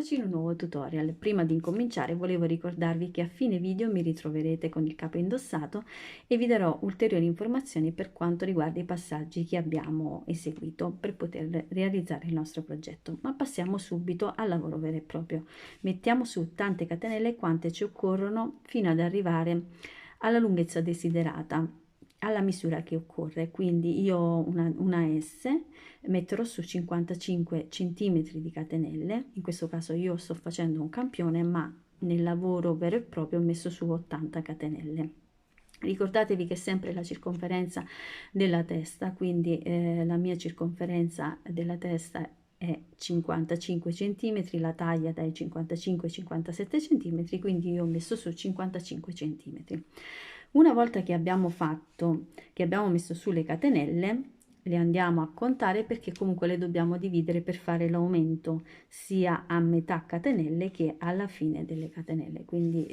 Eccoci in un nuovo tutorial. Prima di incominciare volevo ricordarvi che a fine video mi ritroverete con il capo indossato e vi darò ulteriori informazioni per quanto riguarda i passaggi che abbiamo eseguito per poter realizzare il nostro progetto. Ma passiamo subito al lavoro vero e proprio. Mettiamo su tante catenelle quante ci occorrono fino ad arrivare alla lunghezza desiderata, alla misura che occorre. Quindi io ho una S, metterò su 55 centimetri di catenelle. In questo caso io sto facendo un campione, ma nel lavoro vero e proprio ho messo su 80 catenelle. Ricordatevi che è sempre la circonferenza della testa, quindi la mia circonferenza della testa è 55 centimetri, la taglia dai 55 ai 57 centimetri, quindi io ho messo su 55 centimetri. Una volta che abbiamo messo su le catenelle, le andiamo a contare perché comunque le dobbiamo dividere per fare l'aumento sia a metà catenelle che alla fine delle catenelle. Quindi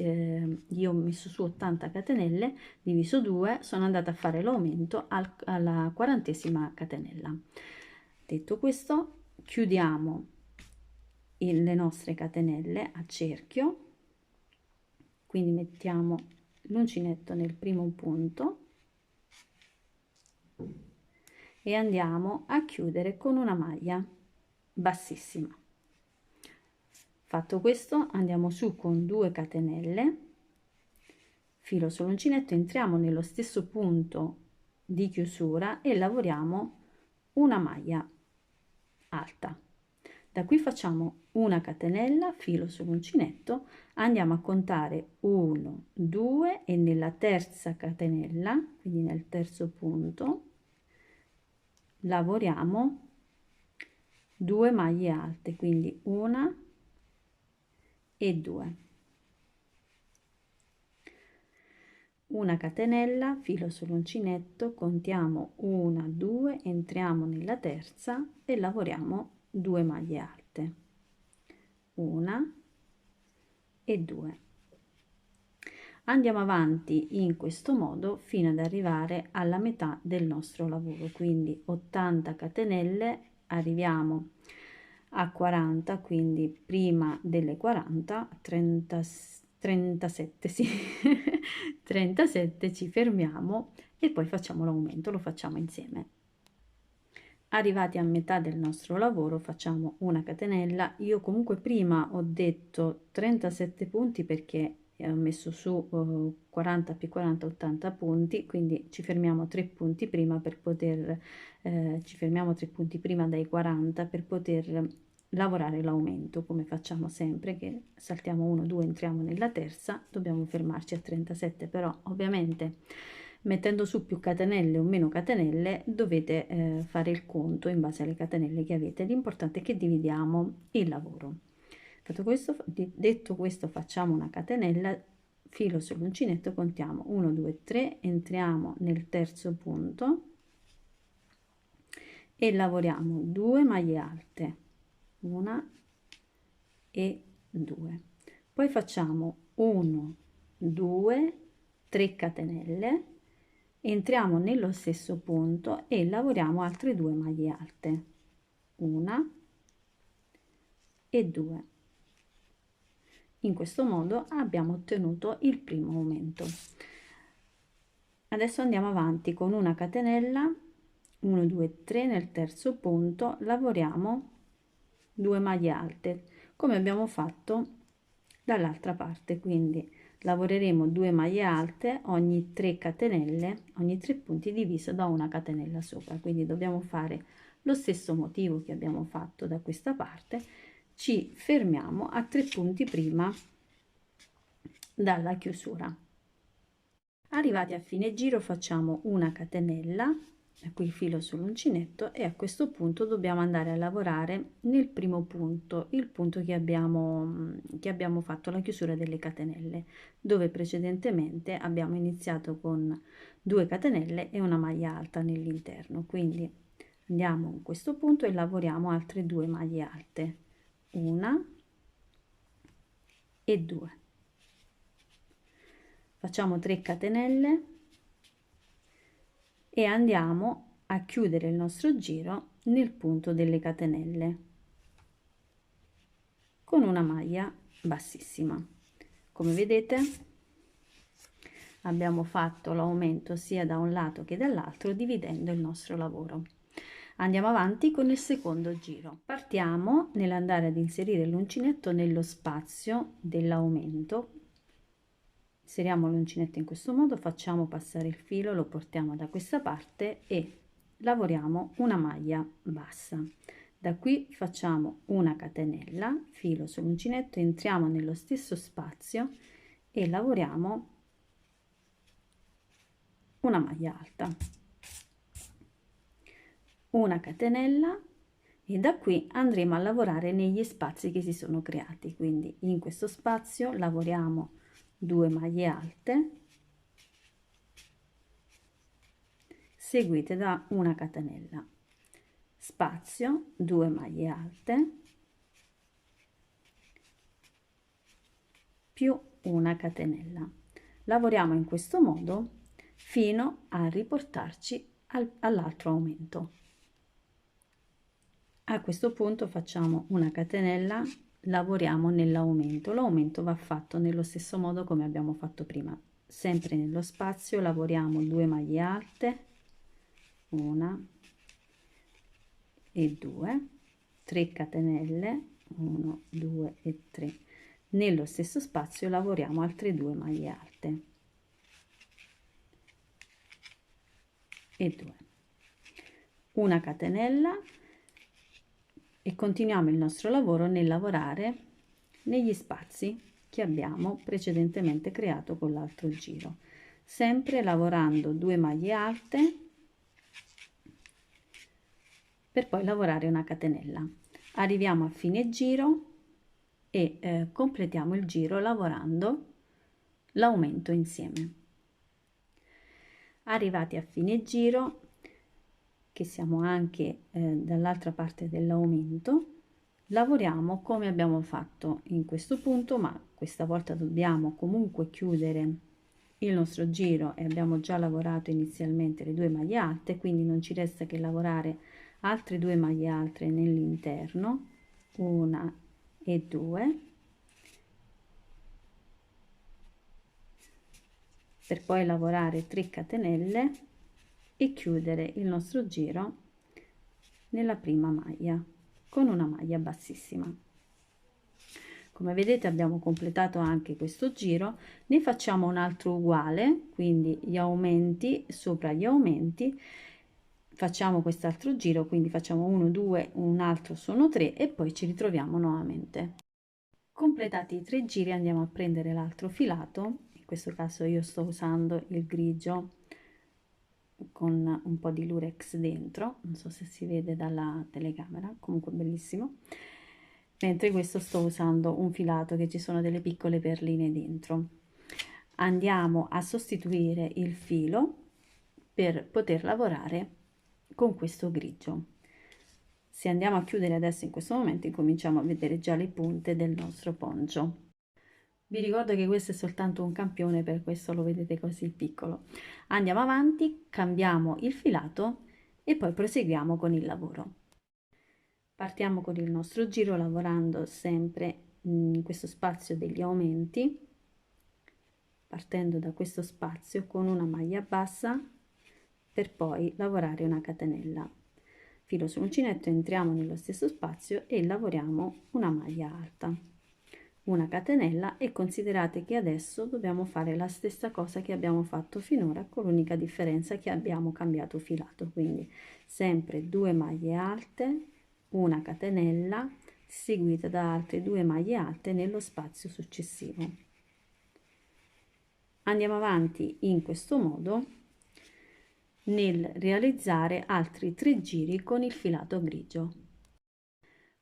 io ho messo su 80 catenelle, diviso 2, sono andata a fare l'aumento alla 40esima catenella. Detto questo, chiudiamo le nostre catenelle a cerchio, quindi mettiamo l'uncinetto nel primo punto e andiamo a chiudere con una maglia bassissima. Fatto questo, andiamo su con 2 catenelle, filo sull'uncinetto, entriamo nello stesso punto di chiusura e lavoriamo una maglia alta. Da qui facciamo una catenella, filo sull'uncinetto, andiamo a contare 1, 2 e nella terza catenella, quindi nel terzo punto, lavoriamo 2 maglie alte, quindi una e 2. Una catenella, filo sull'uncinetto, contiamo 1, 2, entriamo nella terza e lavoriamo 2 maglie alte, una e 2. Andiamo avanti in questo modo fino ad arrivare alla metà del nostro lavoro, quindi 80 catenelle, arriviamo a 40, quindi prima delle 40, 37, sì, 37 ci fermiamo e poi facciamo l'aumento, lo facciamo insieme. Arrivati a metà del nostro lavoro facciamo una catenella. Io comunque prima ho detto 37 punti perché ho messo su 40 più 40 80 punti, quindi ci fermiamo 3 punti prima per poter ci fermiamo 3 punti prima dai 40 per poter lavorare l'aumento, come facciamo sempre, che saltiamo 1 2 entriamo nella terza, dobbiamo fermarci a 37, però ovviamente mettendo su più catenelle o meno catenelle dovete fare il conto in base alle catenelle che avete. L'importante è che dividiamo il lavoro. Fatto questo, detto questo, facciamo una catenella, filo sull'uncinetto, contiamo 1 2 3, entriamo nel terzo punto e lavoriamo 2 maglie alte, una e 2, poi facciamo 1 2 3 catenelle, entriamo nello stesso punto e lavoriamo altre 2 maglie alte, una e 2. In questo modo abbiamo ottenuto il primo aumento. Adesso andiamo avanti con una catenella, 1 2 3, nel terzo punto lavoriamo 2 maglie alte come abbiamo fatto dall'altra parte, quindi lavoreremo 2 maglie alte ogni 3 catenelle, ogni 3 punti diviso da una catenella sopra, quindi dobbiamo fare lo stesso motivo che abbiamo fatto da questa parte, ci fermiamo a 3 punti prima dalla chiusura. Arrivati a fine giro facciamo una catenella, qui il filo sull'uncinetto, e a questo punto dobbiamo andare a lavorare nel primo punto, il punto che abbiamo fatto la chiusura delle catenelle, dove precedentemente abbiamo iniziato con 2 catenelle e una maglia alta nell'interno. Quindi andiamo in questo punto e lavoriamo altre 2 maglie alte, una e 2. Facciamo 3 catenelle e andiamo a chiudere il nostro giro nel punto delle catenelle con una maglia bassissima. Come vedete abbiamo fatto l'aumento sia da un lato che dall'altro, dividendo il nostro lavoro. Andiamo avanti con il secondo giro. Partiamo nell'andare ad inserire l'uncinetto nello spazio dell'aumento. Inseriamo l'uncinetto in questo modo, facciamo passare il filo, lo portiamo da questa parte e lavoriamo una maglia bassa. Da qui facciamo una catenella, filo sull'uncinetto, entriamo nello stesso spazio e lavoriamo una maglia alta, una catenella, e da qui andremo a lavorare negli spazi che si sono creati. Quindi in questo spazio lavoriamo 2 maglie alte seguite da una catenella, spazio, 2 maglie alte più una catenella. Lavoriamo in questo modo fino a riportarci all'altro aumento. A questo punto facciamo una catenella, lavoriamo nell'aumento. L'aumento va fatto nello stesso modo come abbiamo fatto prima, sempre nello spazio lavoriamo 2 maglie alte, 1 e 2, 3 catenelle, 1, 2 e 3. Nello stesso spazio lavoriamo altre 2 maglie alte e 2, una catenella, e continuiamo il nostro lavoro nel lavorare negli spazi che abbiamo precedentemente creato con l'altro giro, sempre lavorando 2 maglie alte per poi lavorare una catenella. Arriviamo a fine giro e completiamo il giro lavorando l'aumento insieme. Arrivati a fine giro, che siamo anche dall'altra parte dell'aumento, lavoriamo come abbiamo fatto in questo punto, ma questa volta dobbiamo comunque chiudere il nostro giro e abbiamo già lavorato inizialmente le 2 maglie alte, quindi non ci resta che lavorare altre 2 maglie alte nell'interno, 1 e 2, per poi lavorare 3 catenelle e chiudere il nostro giro nella prima maglia con una maglia bassissima. Come vedete abbiamo completato anche questo giro, ne facciamo un altro uguale, quindi gli aumenti sopra gli aumenti, facciamo quest'altro giro, quindi facciamo 1, 2, un altro sono 3 e poi ci ritroviamo nuovamente. Completati i 3 giri andiamo a prendere l'altro filato, in questo caso io sto usando il grigio con un po' di lurex dentro, non so se si vede dalla telecamera, comunque bellissimo. Mentre questo sto usando un filato che ci sono delle piccole perline dentro. Andiamo a sostituire il filo per poter lavorare con questo grigio. Se andiamo a chiudere adesso in questo momento incominciamo a vedere già le punte del nostro poncio. Vi ricordo che questo è soltanto un campione, per questo lo vedete così piccolo. Andiamo avanti, cambiamo il filato e poi proseguiamo con il lavoro. Partiamo con il nostro giro lavorando sempre in questo spazio degli aumenti, partendo da questo spazio con una maglia bassa per poi lavorare una catenella. Filo sull'uncinetto, entriamo nello stesso spazio e lavoriamo una maglia alta, una catenella, e considerate che adesso dobbiamo fare la stessa cosa che abbiamo fatto finora, con l'unica differenza che abbiamo cambiato filato, quindi sempre 2 maglie alte, una catenella seguita da altre 2 maglie alte nello spazio successivo. Andiamo avanti in questo modo nel realizzare altri 3 giri con il filato grigio.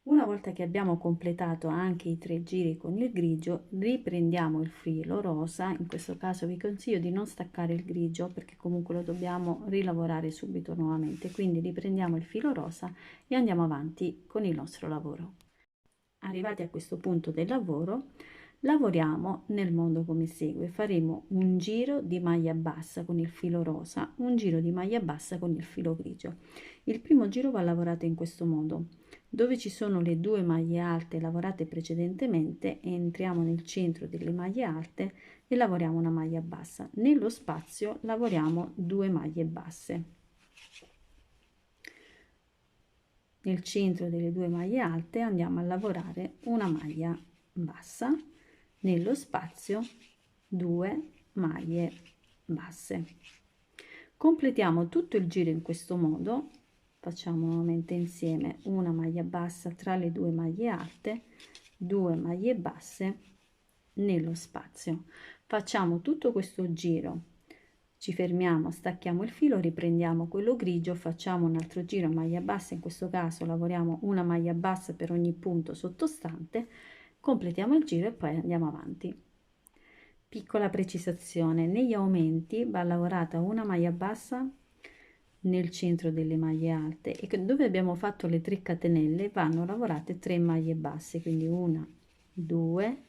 Una volta che abbiamo completato anche i 3 giri con il grigio, riprendiamo il filo rosa. In questo caso vi consiglio di non staccare il grigio perché comunque lo dobbiamo rilavorare subito nuovamente, quindi riprendiamo il filo rosa e andiamo avanti con il nostro lavoro. Arrivati a questo punto del lavoro, Lavoriamo nel modo come segue: faremo un giro di maglia bassa con il filo rosa, un giro di maglia bassa con il filo grigio. Il primo giro va lavorato in questo modo: dove ci sono le 2 maglie alte lavorate precedentemente, entriamo nel centro delle maglie alte e lavoriamo una maglia bassa. Nello spazio lavoriamo 2 maglie basse. Nel centro delle 2 maglie alte andiamo a lavorare una maglia bassa, nello spazio 2 maglie basse. Completiamo tutto il giro in questo modo. Facciamo nuovamente insieme una maglia bassa tra le 2 maglie alte, 2 maglie basse nello spazio. Facciamo tutto questo giro, ci fermiamo, stacchiamo il filo, riprendiamo quello grigio, facciamo un altro giro a maglia bassa, in questo caso lavoriamo una maglia bassa per ogni punto sottostante, completiamo il giro e poi andiamo avanti. Piccola precisazione: negli aumenti va lavorata una maglia bassa nel centro delle maglie alte e dove abbiamo fatto le 3 catenelle vanno lavorate 3 maglie basse, quindi 1, 2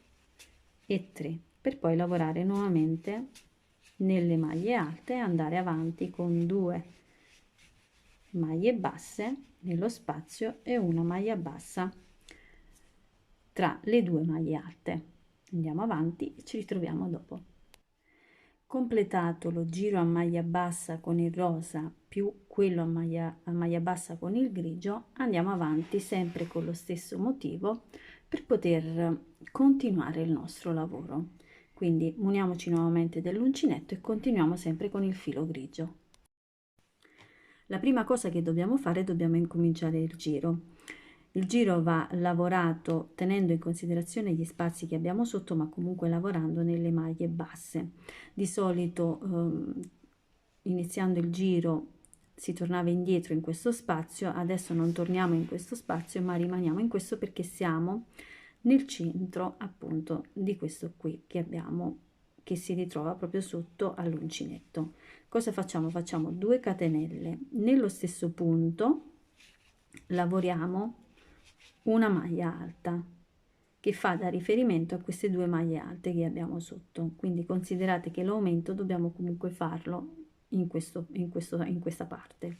e 3, per poi lavorare nuovamente nelle maglie alte e andare avanti con 2 maglie basse nello spazio e una maglia bassa tra le 2 maglie alte. Andiamo avanti e ci ritroviamo dopo. Completato lo giro a maglia bassa con il rosa più quello a maglia bassa con il grigio, andiamo avanti sempre con lo stesso motivo per poter continuare il nostro lavoro. Quindi muniamoci nuovamente dell'uncinetto e continuiamo sempre con il filo grigio. La prima cosa che dobbiamo fare, dobbiamo incominciare il giro. Il giro va lavorato tenendo in considerazione gli spazi che abbiamo sotto, ma comunque lavorando nelle maglie basse. Di solito iniziando il giro si tornava indietro in questo spazio, adesso non torniamo in questo spazio ma rimaniamo in questo perché siamo nel centro appunto di questo qui che abbiamo, che si ritrova proprio sotto all'uncinetto. Cosa facciamo? Facciamo 2 catenelle nello stesso punto, lavoriamo una maglia alta che fa da riferimento a queste 2 maglie alte che abbiamo sotto, quindi considerate che l'aumento dobbiamo comunque farlo in questa parte.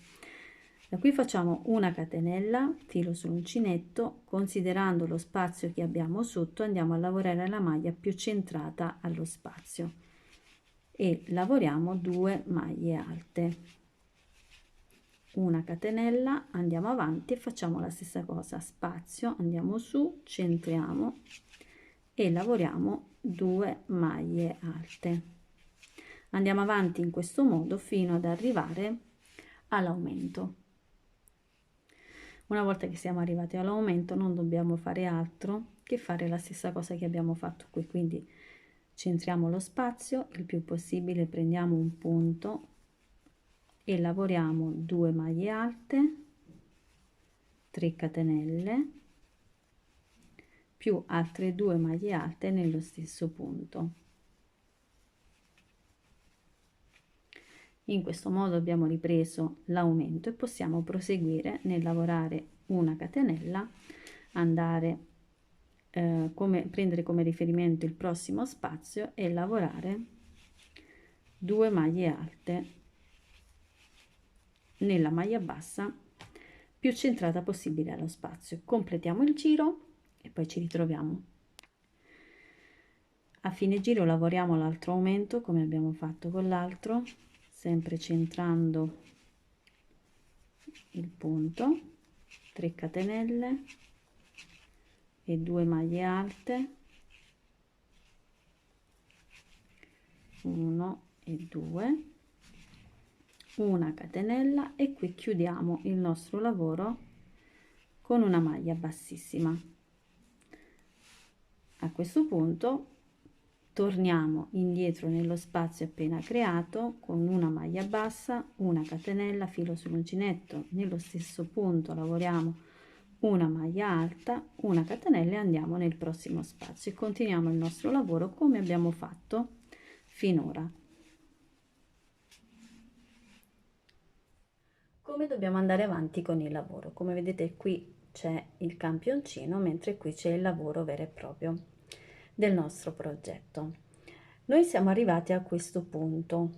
Da qui facciamo una catenella, filo sull'uncinetto, considerando lo spazio che abbiamo sotto andiamo a lavorare la maglia più centrata allo spazio e lavoriamo 2 maglie alte, una catenella, andiamo avanti e facciamo la stessa cosa: spazio, andiamo su, centriamo e lavoriamo 2 maglie alte. Andiamo avanti in questo modo fino ad arrivare all'aumento. Una volta che siamo arrivati all'aumento non dobbiamo fare altro che fare la stessa cosa che abbiamo fatto qui, quindi centriamo lo spazio il più possibile, prendiamo un punto e lavoriamo 2 maglie alte, 3 catenelle più altre 2 maglie alte nello stesso punto. In questo modo abbiamo ripreso l'aumento e possiamo proseguire nel lavorare una catenella, andare prendere come riferimento il prossimo spazio e lavorare 2 maglie alte nella maglia bassa più centrata possibile allo spazio. Completiamo il giro e poi ci ritroviamo. A fine giro lavoriamo l'altro aumento come abbiamo fatto con l'altro, sempre centrando il punto, 3 catenelle e 2 maglie alte, 1 e 2, una catenella e qui chiudiamo il nostro lavoro con una maglia bassissima. A questo punto torniamo indietro nello spazio appena creato con una maglia bassa, una catenella, filo sull'uncinetto, nello stesso punto lavoriamo una maglia alta, una catenella e andiamo nel prossimo spazio e continuiamo il nostro lavoro come abbiamo fatto finora. Come dobbiamo andare avanti con il lavoro? Come vedete qui c'è il campioncino mentre qui c'è il lavoro vero e proprio. del nostro progetto. Noi siamo arrivati a questo punto,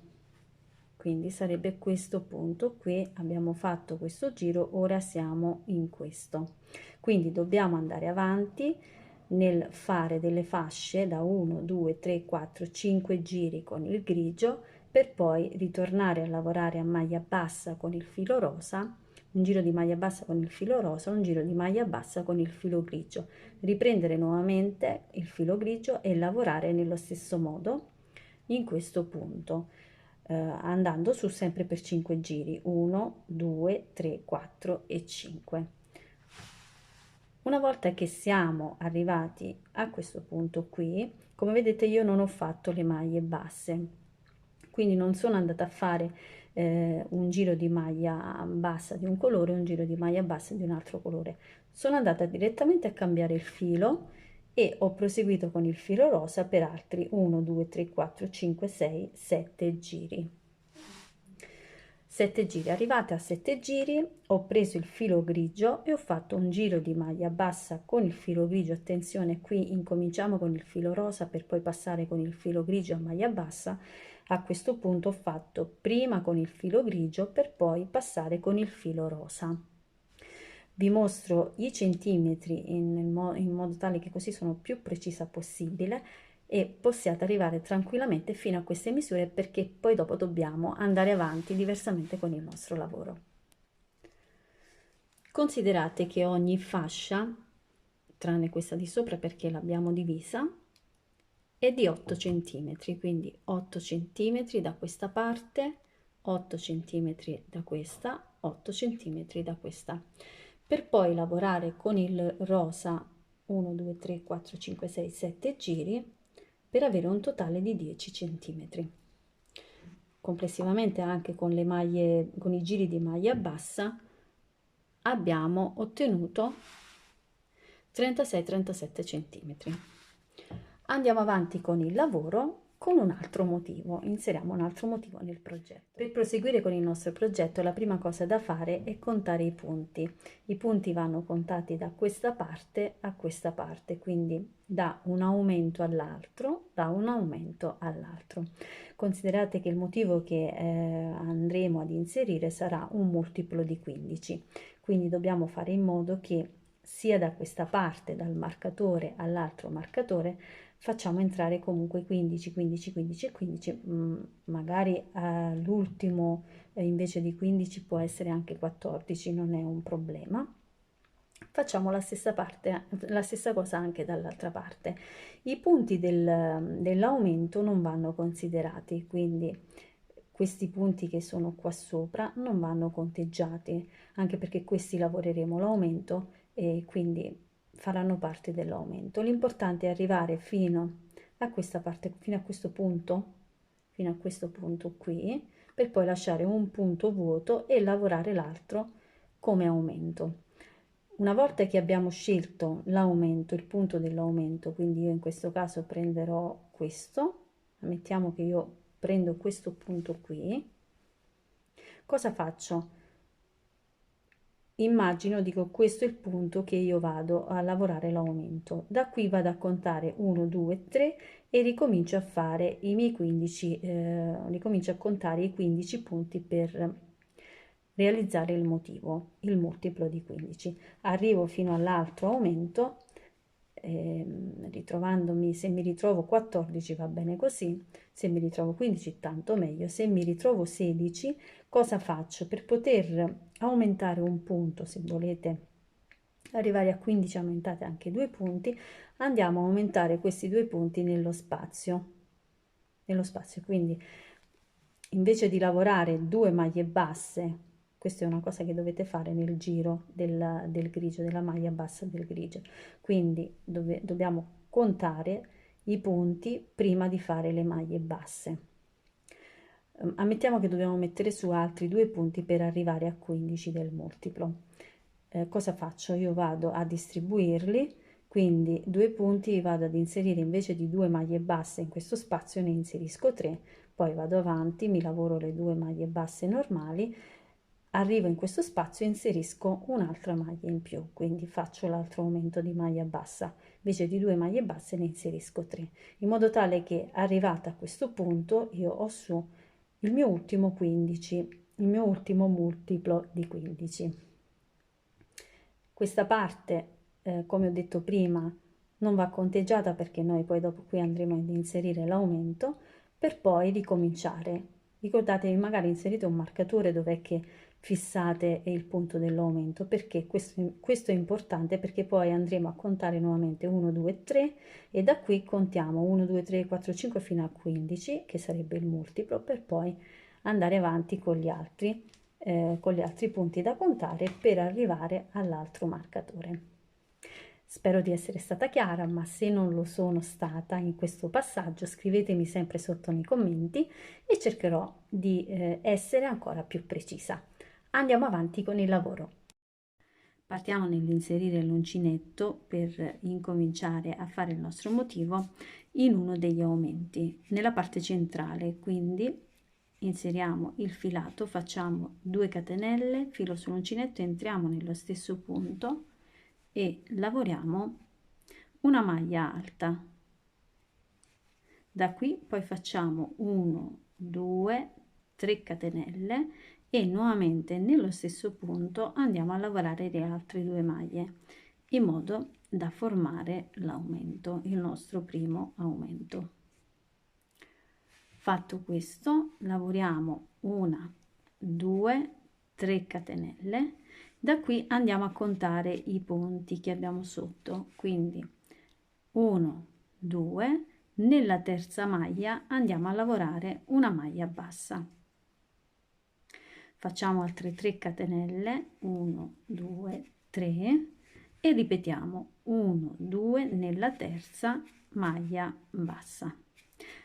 quindi sarebbe questo punto qui, abbiamo fatto questo giro, ora siamo in questo, quindi dobbiamo andare avanti nel fare delle fasce da 1 2 3 4 5 giri con il grigio, per poi ritornare a lavorare a maglia bassa con il filo rosa, un giro di maglia bassa con il filo rosa, un giro di maglia bassa con il filo grigio, riprendere nuovamente il filo grigio e lavorare nello stesso modo in questo punto, andando su sempre per 5 giri, 1 2 3 4 e 5. Una volta che siamo arrivati a questo punto qui, come vedete io non ho fatto le maglie basse, quindi non sono andata a fare un giro di maglia bassa di un colore, un giro di maglia bassa di un altro colore. Sono andata direttamente a cambiare il filo e ho proseguito con il filo rosa per altri 1 2 3 4 5 6 7 giri. 7 giri. Arrivate a 7 giri ho preso il filo grigio e ho fatto un giro di maglia bassa con il filo grigio. Attenzione, qui incominciamo con il filo rosa per poi passare con il filo grigio a maglia bassa. A questo punto ho fatto prima con il filo grigio per poi passare con il filo rosa. Vi mostro i centimetri in modo tale che così sono più precisa possibile e possiate arrivare tranquillamente fino a queste misure, perché poi dopo dobbiamo andare avanti diversamente con il nostro lavoro. Considerate che ogni fascia, tranne questa di sopra perché l'abbiamo divisa, è di 8 centimetri, quindi 8 centimetri da questa parte, 8 centimetri da questa, 8 centimetri da questa, per poi lavorare con il rosa 1 2 3 4 5 6 7 giri per avere un totale di 10 centimetri. Complessivamente anche con le maglie, con i giri di maglia bassa, abbiamo ottenuto 36-37 centimetri. Andiamo avanti con il lavoro con un altro motivo, inseriamo un altro motivo nel progetto. Per proseguire con il nostro progetto la prima cosa da fare è contare i punti. I punti vanno contati da questa parte a questa parte, quindi da un aumento all'altro, da un aumento all'altro. Considerate che il motivo che andremo ad inserire sarà un multiplo di 15, quindi dobbiamo fare in modo che sia da questa parte, dal marcatore all'altro marcatore, facciamo entrare comunque 15, 15, 15 e 15, magari all'ultimo invece di 15 può essere anche 14, non è un problema. Facciamo la stessa parte, la stessa cosa anche dall'altra parte. I punti dell'aumento non vanno considerati, quindi questi punti che sono qua sopra non vanno conteggiati, anche perché questi lavoreremo l'aumento e quindi faranno parte dell'aumento. L'importante è arrivare fino a questa parte, fino a questo punto qui, per poi lasciare un punto vuoto e lavorare l'altro come aumento. Una volta che abbiamo scelto l'aumento, il punto dell'aumento, quindi io in questo caso prenderò questo, mettiamo che io prendo questo punto qui, cosa faccio? Immagino, dico, questo è il punto che io vado a lavorare l'aumento. Da qui vado a contare 1 2 3 e ricomincio a fare i miei 15, ricomincio a contare i 15 punti per realizzare il motivo, il multiplo di 15. Arrivo fino all'altro aumento, ritrovandomi, se mi ritrovo 14 va bene così, se mi ritrovo 15 tanto meglio, se mi ritrovo 16 cosa faccio? Per poter aumentare un punto, se volete arrivare a 15 aumentate anche 2 punti, andiamo a aumentare questi 2 punti nello spazio, quindi invece di lavorare 2 maglie basse, questa è una cosa che dovete fare nel giro del grigio, della maglia bassa del grigio, quindi dobbiamo contare i punti prima di fare le maglie basse. Ammettiamo che dobbiamo mettere su altri 2 punti per arrivare a 15 del multiplo. Cosa faccio? Io vado a distribuirli, quindi 2 punti vado ad inserire, invece di 2 maglie basse in questo spazio ne inserisco 3, poi vado avanti, mi lavoro le 2 maglie basse normali, arrivo in questo spazio e inserisco un'altra maglia in più, quindi faccio l'altro aumento di maglia bassa, invece di 2 maglie basse ne inserisco 3, in modo tale che arrivata a questo punto io ho su il mio ultimo 15, il mio ultimo multiplo di 15. Questa parte, come ho detto prima, non va conteggiata perché noi poi dopo qui andremo ad inserire l'aumento per poi ricominciare. Ricordatevi, magari inserite un marcatore dov'è che fissate il punto dell'aumento, perché questo è importante, perché poi andremo a contare nuovamente 1, 2, 3 e da qui contiamo 1, 2, 3, 4, 5 fino a 15, che sarebbe il multiplo, per poi andare avanti con gli altri punti da contare per arrivare all'altro marcatore. Spero di essere stata chiara, ma se non lo sono stata in questo passaggio, scrivetemi sempre sotto nei commenti e cercherò di essere ancora più precisa. Andiamo avanti con il lavoro. Partiamo nell'inserire l'uncinetto per incominciare a fare il nostro motivo in uno degli aumenti, nella parte centrale, quindi inseriamo il filato, facciamo 2 catenelle, filo sull'uncinetto, entriamo nello stesso punto e lavoriamo una maglia alta. Da qui poi facciamo 1, 2, 3 catenelle e nuovamente nello stesso punto andiamo a lavorare le altre 2 maglie in modo da formare l'aumento, il nostro primo aumento. Fatto questo, lavoriamo 1, 2, 3 catenelle. Da qui andiamo a contare i punti che abbiamo sotto, quindi 1, 2, nella terza maglia andiamo a lavorare una maglia bassa. Facciamo altre 3 catenelle, 1, 2, 3 e ripetiamo 1, 2 nella terza maglia bassa.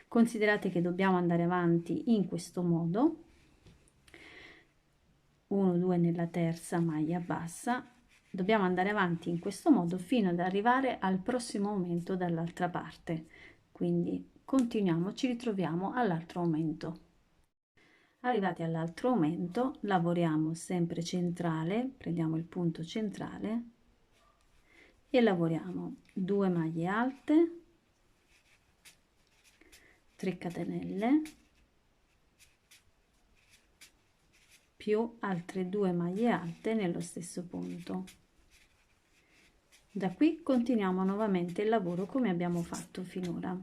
Considerate che dobbiamo andare avanti in questo modo, 1, 2 nella terza maglia bassa, dobbiamo andare avanti in questo modo fino ad arrivare al prossimo aumento dall'altra parte, quindi continuiamo, ci ritroviamo all'altro aumento. Arrivati all'altro aumento lavoriamo sempre centrale, prendiamo il punto centrale e lavoriamo 2 maglie alte, 3 catenelle più altre 2 maglie alte nello stesso punto. Da qui continuiamo nuovamente il lavoro come abbiamo fatto finora,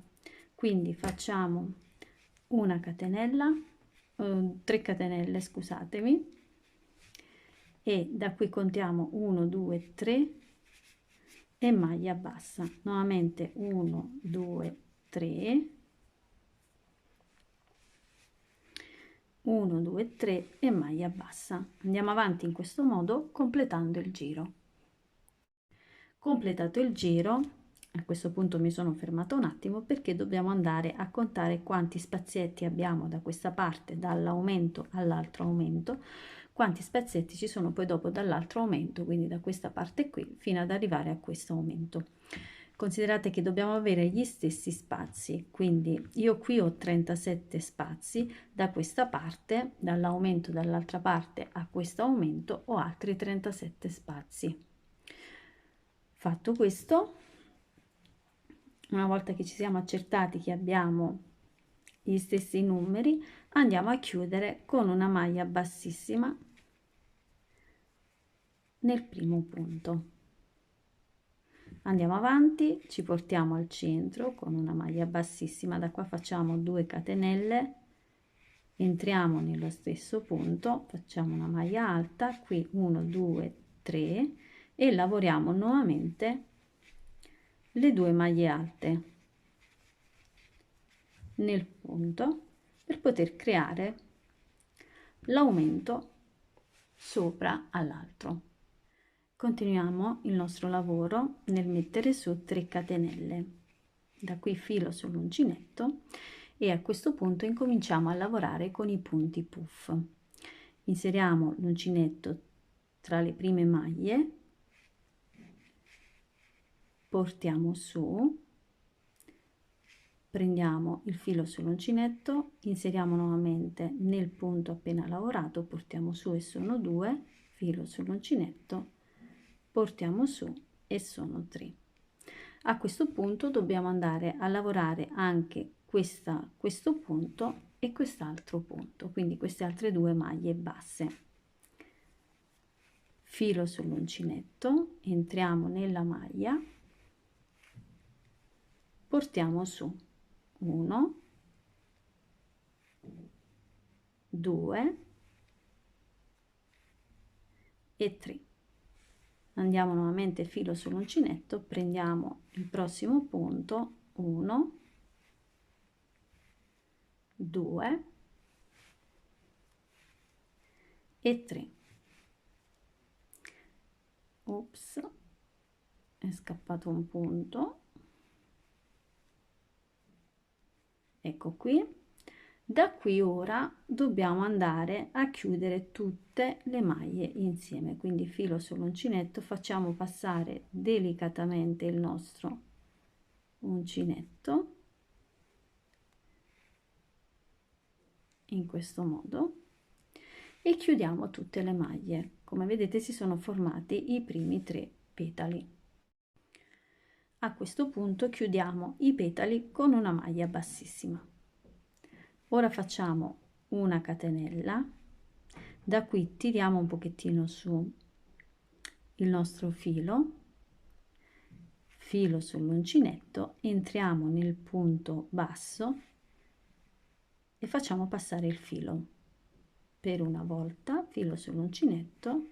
quindi facciamo una catenella, 3 catenelle scusatemi, e da qui contiamo 1, 2, 3 e maglia bassa, nuovamente 1, 2, 3, 1, 2, 3 e maglia bassa. Andiamo avanti in questo modo completando il giro. Completato il giro, a questo punto mi sono fermata un attimo perché dobbiamo andare a contare quanti spazietti abbiamo da questa parte, dall'aumento all'altro aumento, quanti spazietti ci sono poi dopo dall'altro aumento, quindi da questa parte qui fino ad arrivare a questo aumento. Considerate che dobbiamo avere gli stessi spazi, quindi io qui ho 37 spazi, da questa parte, dall'aumento dall'altra parte a questo aumento ho altri 37 spazi. Fatto questo, una volta che ci siamo accertati che abbiamo gli stessi numeri, andiamo a chiudere con una maglia bassissima nel primo punto. Andiamo avanti, ci portiamo al centro con una maglia bassissima, da qua facciamo 2 catenelle, entriamo nello stesso punto, facciamo una maglia alta, qui 1, 2, 3 e lavoriamo nuovamente le 2 maglie alte nel punto per poter creare l'aumento sopra all'altro. Continuiamo il nostro lavoro nel mettere su 3 catenelle, da qui filo sull'uncinetto e a questo punto incominciamo a lavorare con i punti puff. Inseriamo l'uncinetto tra le prime maglie, portiamo su prendiamo il filo sull'uncinetto, inseriamo nuovamente nel punto appena lavorato, portiamo su e sono 2, filo sull'uncinetto, portiamo su e sono 3. A questo punto dobbiamo andare a lavorare anche questo punto e quest'altro punto, quindi queste altre 2 maglie basse. Filo sull'uncinetto, entriamo nella maglia, portiamo su 1, 2 e 3. Andiamo nuovamente filo sull'uncinetto, prendiamo il prossimo punto, 1, 2 e 3. Ops, è scappato un punto. Ecco qui. Da qui ora dobbiamo andare a chiudere tutte le maglie insieme, quindi filo sull'uncinetto, facciamo passare delicatamente il nostro uncinetto in questo modo e chiudiamo tutte le maglie. Come vedete si sono formati i primi 3 petali. A questo punto chiudiamo i petali con una maglia bassissima. Ora facciamo una catenella, da qui tiriamo un pochettino su il nostro filo, filo sull'uncinetto, entriamo nel punto basso e facciamo passare il filo per una volta, filo sull'uncinetto,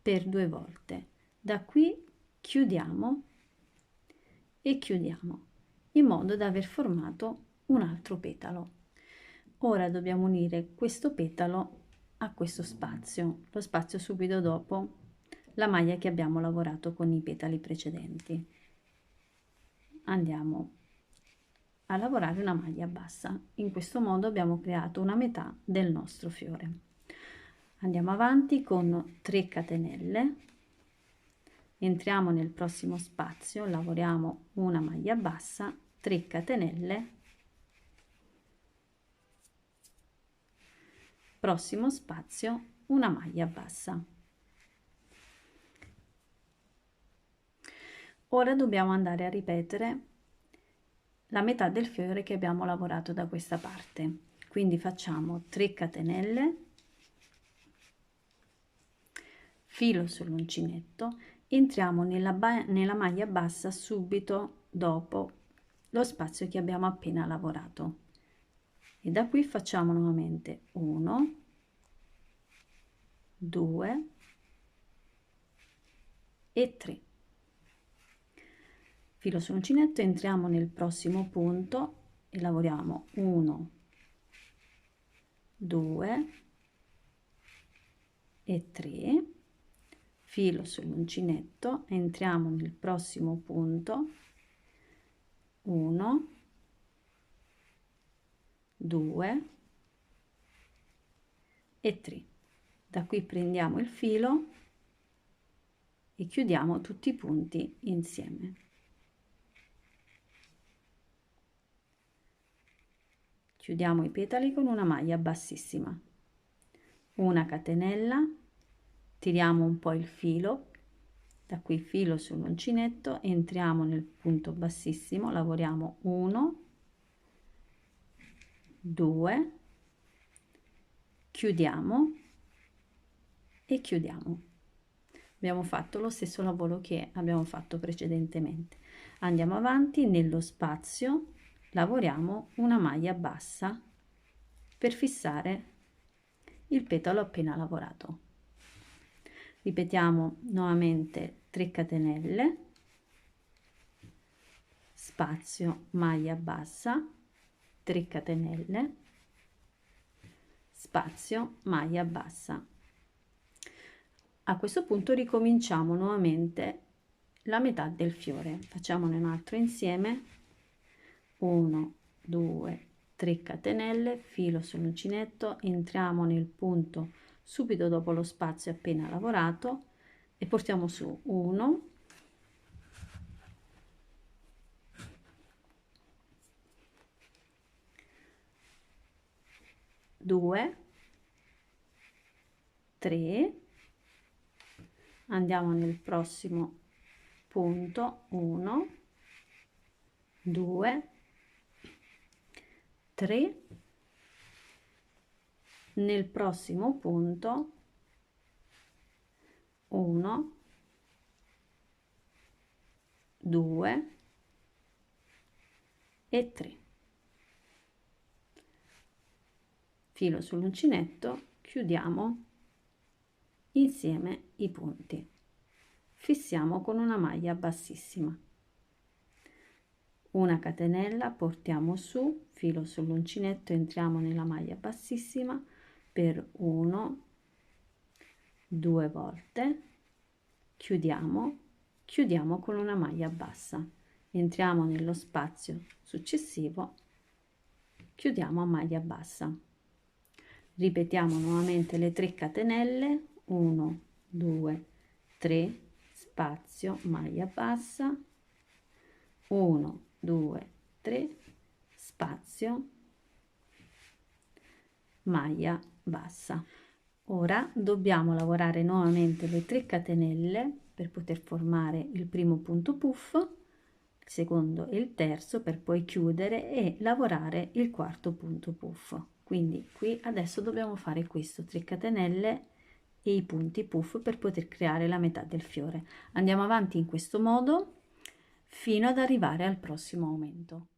per 2 volte. Da qui chiudiamo e chiudiamo in modo da aver formato un altro petalo. Ora dobbiamo unire questo petalo a questo spazio, lo spazio subito dopo la maglia che abbiamo lavorato con i petali precedenti. Andiamo a lavorare una maglia bassa. In questo modo abbiamo creato una metà del nostro fiore. Andiamo avanti con 3 catenelle, entriamo nel prossimo spazio, lavoriamo una maglia bassa, 3 catenelle, prossimo spazio, una maglia bassa. Ora dobbiamo andare a ripetere la metà del fiore che abbiamo lavorato da questa parte, quindi facciamo 3 catenelle, filo sull'uncinetto, entriamo nella maglia bassa subito dopo lo spazio che abbiamo appena lavorato e da qui facciamo nuovamente 1, 2 e 3. Filo sull'uncinetto, entriamo nel prossimo punto e lavoriamo 1, 2 e 3. Filo sull'uncinetto, entriamo nel prossimo punto, 1, 2 e 3. Da qui prendiamo il filo e chiudiamo tutti i punti insieme. Chiudiamo i petali con una maglia bassissima, una catenella, tiriamo un po' il filo, da qui filo sull'uncinetto, entriamo nel punto bassissimo, lavoriamo 1, 2, chiudiamo e chiudiamo. Abbiamo fatto lo stesso lavoro che abbiamo fatto precedentemente. Andiamo avanti, nello spazio lavoriamo una maglia bassa per fissare il petalo appena lavorato. Ripetiamo nuovamente 3 catenelle, spazio, maglia bassa, 3 catenelle, spazio, maglia bassa. A questo punto ricominciamo nuovamente la metà del fiore, facciamone un altro insieme, 1, 2, 3 catenelle, filo sull'uncinetto, entriamo nel punto subito dopo lo spazio appena lavorato e portiamo su 1, 2, 3, andiamo nel prossimo punto, 1, 2, 3, nel prossimo punto 1, 2 e 3. Filo sull'uncinetto, chiudiamo insieme i punti. Fissiamo con una maglia bassissima. Una catenella, portiamo su, filo sull'uncinetto, entriamo nella maglia bassissima per 1, 2 volte, chiudiamo, chiudiamo con una maglia bassa, entriamo nello spazio successivo, chiudiamo a maglia bassa. Ripetiamo nuovamente le 3 catenelle, 1, 2, 3, spazio, maglia bassa, 1, 2, 3, spazio, maglia bassa. Ora dobbiamo lavorare nuovamente le 3 catenelle per poter formare il primo punto puff, il secondo e il terzo, per poi chiudere e lavorare il quarto punto puff. Quindi qui adesso dobbiamo fare questo, 3 catenelle e i punti puff per poter creare la metà del fiore. Andiamo avanti in questo modo fino ad arrivare al prossimo aumento.